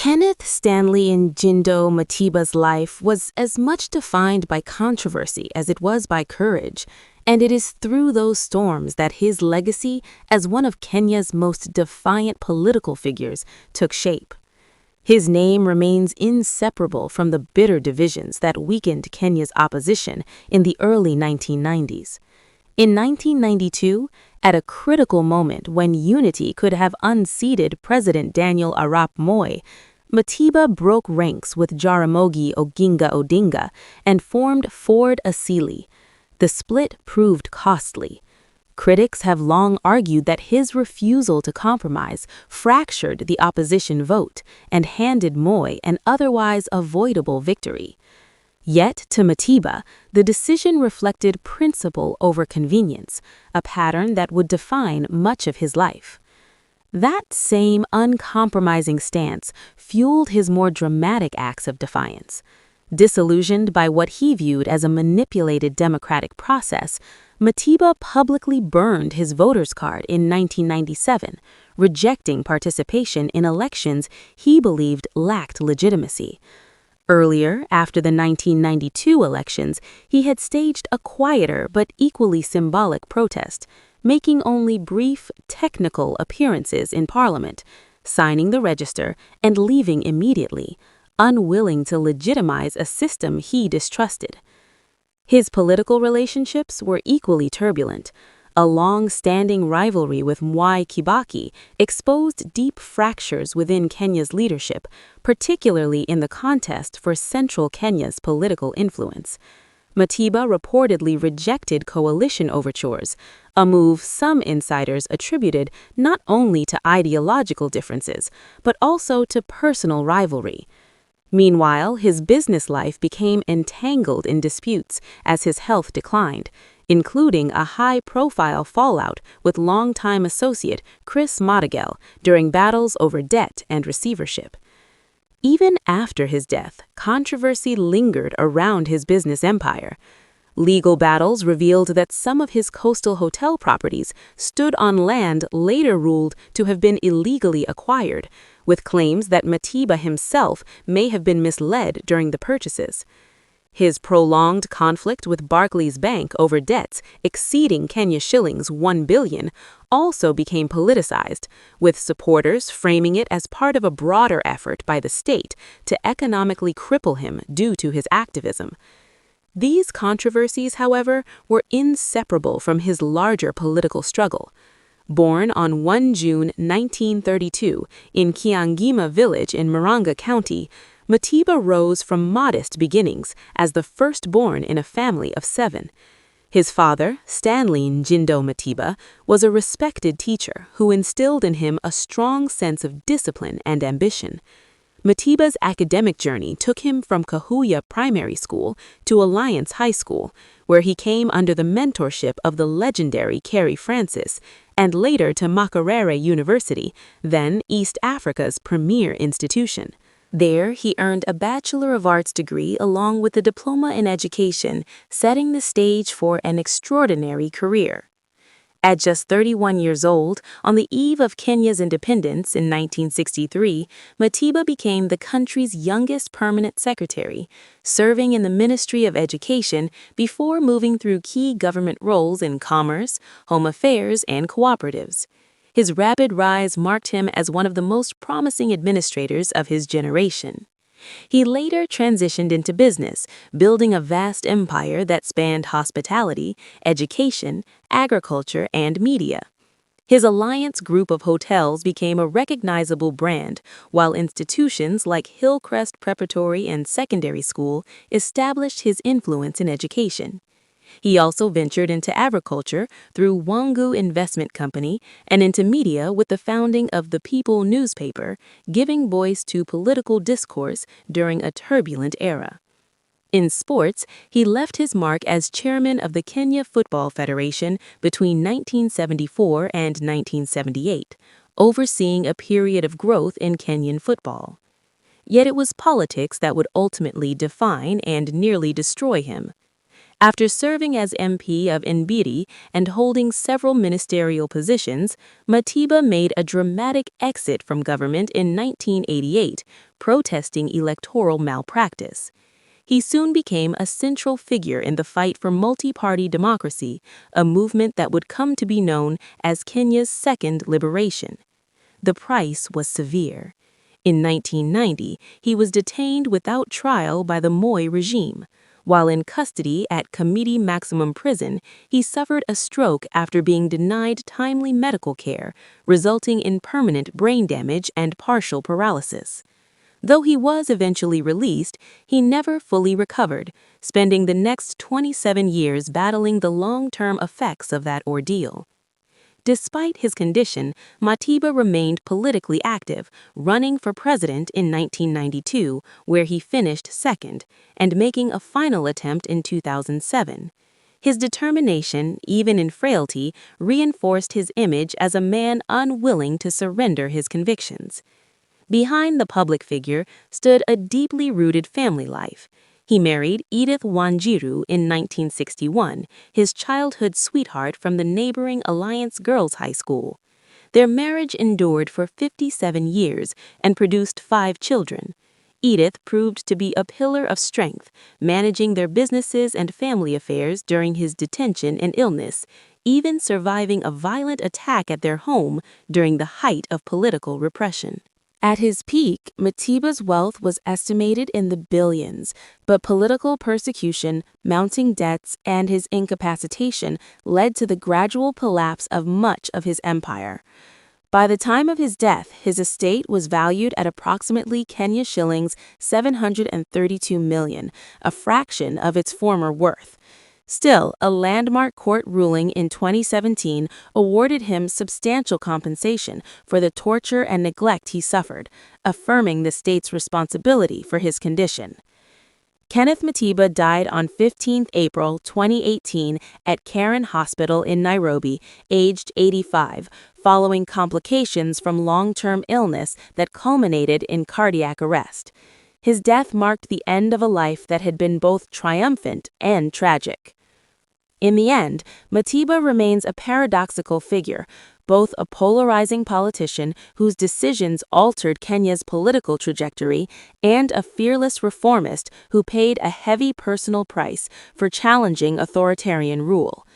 Kenneth Stanley Njindo Matiba's life was as much defined by controversy as it was by courage, and it is through those storms that his legacy as one of Kenya's most defiant political figures took shape. His name remains inseparable from the bitter divisions that weakened Kenya's opposition in the early 1990s. In 1992, at a critical moment when unity could have unseated President Daniel Arap Moi, Matiba broke ranks with Jaramogi Oginga Odinga and formed Ford Asili. The split proved costly. Critics have long argued that his refusal to compromise fractured the opposition vote and handed Moi an otherwise avoidable victory. Yet, to Matiba, the decision reflected principle over convenience, a pattern that would define much of his life. That same uncompromising stance fueled his more dramatic acts of defiance. Disillusioned by what he viewed as a manipulated democratic process, Matiba publicly burned his voter's card in 1997, rejecting participation in elections he believed lacked legitimacy. Earlier, after the 1992 elections, he had staged a quieter but equally symbolic protest, making only brief, technical appearances in Parliament, signing the register and leaving immediately, unwilling to legitimize a system he distrusted. His political relationships were equally turbulent. A long-standing rivalry with Mwai Kibaki exposed deep fractures within Kenya's leadership, particularly in the contest for central Kenya's political influence. Matiba reportedly rejected coalition overtures, a move some insiders attributed not only to ideological differences, but also to personal rivalry. Meanwhile, his business life became entangled in disputes as his health declined, including a high-profile fallout with longtime associate Chris Madigal during battles over debt and receivership. Even after his death, controversy lingered around his business empire. Legal battles revealed that some of his coastal hotel properties stood on land later ruled to have been illegally acquired, with claims that Matiba himself may have been misled during the purchases. His prolonged conflict with Barclays Bank over debts exceeding Kenya shillings 1 billion also became politicized, with supporters framing it as part of a broader effort by the state to economically cripple him due to his activism. These controversies, however, were inseparable from his larger political struggle. Born on 1 June 1932 in Kiangima village in Murang'a County, Matiba rose from modest beginnings as the firstborn in a family of 7. His father, Stanley Njindo Matiba, was a respected teacher who instilled in him a strong sense of discipline and ambition. Matiba's academic journey took him from Kahuya Primary School to Alliance High School, where he came under the mentorship of the legendary Carey Francis, and later to Makerere University, then East Africa's premier institution. There, he earned a Bachelor of Arts degree along with a diploma in education, setting the stage for an extraordinary career. At just 31 years old, on the eve of Kenya's independence in 1963, Matiba became the country's youngest permanent secretary, serving in the Ministry of Education before moving through key government roles in commerce, home affairs, and cooperatives. His rapid rise marked him as one of the most promising administrators of his generation. He later transitioned into business, building a vast empire that spanned hospitality, education, agriculture, and media. His Alliance group of hotels became a recognizable brand, while institutions like Hillcrest Preparatory and Secondary School established his influence in education. He also ventured into agriculture through Wangu Investment Company and into media with the founding of the People newspaper, giving voice to political discourse during a turbulent era. In sports, he left his mark as chairman of the Kenya Football Federation between 1974 and 1978, overseeing a period of growth in Kenyan football. Yet it was politics that would ultimately define and nearly destroy him. After serving as MP of Nbiri and holding several ministerial positions, Matiba made a dramatic exit from government in 1988, protesting electoral malpractice. He soon became a central figure in the fight for multi-party democracy, a movement that would come to be known as Kenya's second liberation. The price was severe. In 1990, he was detained without trial by the Moi regime. While in custody at Kamiti Maximum Prison, he suffered a stroke after being denied timely medical care, resulting in permanent brain damage and partial paralysis. Though he was eventually released, he never fully recovered, spending the next 27 years battling the long-term effects of that ordeal. Despite his condition, Matiba remained politically active, running for president in 1992, where he finished second, and making a final attempt in 2007. His determination, even in frailty, reinforced his image as a man unwilling to surrender his convictions. Behind the public figure stood a deeply rooted family life. He married Edith Wanjiru in 1961, his childhood sweetheart from the neighboring Alliance Girls High School. Their marriage endured for 57 years and produced 5 children. Edith proved to be a pillar of strength, managing their businesses and family affairs during his detention and illness, even surviving a violent attack at their home during the height of political repression. At his peak, Matiba's wealth was estimated in the billions, but political persecution, mounting debts, and his incapacitation led to the gradual collapse of much of his empire. By the time of his death, his estate was valued at approximately Kenya shillings 732 million, a fraction of its former worth. Still, a landmark court ruling in 2017 awarded him substantial compensation for the torture and neglect he suffered, affirming the state's responsibility for his condition. Kenneth Matiba died on 15 April 2018 at Karen Hospital in Nairobi, aged 85, following complications from long-term illness that culminated in cardiac arrest. His death marked the end of a life that had been both triumphant and tragic. In the end, Matiba remains a paradoxical figure, both a polarizing politician whose decisions altered Kenya's political trajectory and a fearless reformist who paid a heavy personal price for challenging authoritarian rule.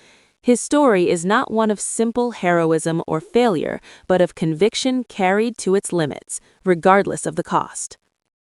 His story is not one of simple heroism or failure, but of conviction carried to its limits, regardless of the cost.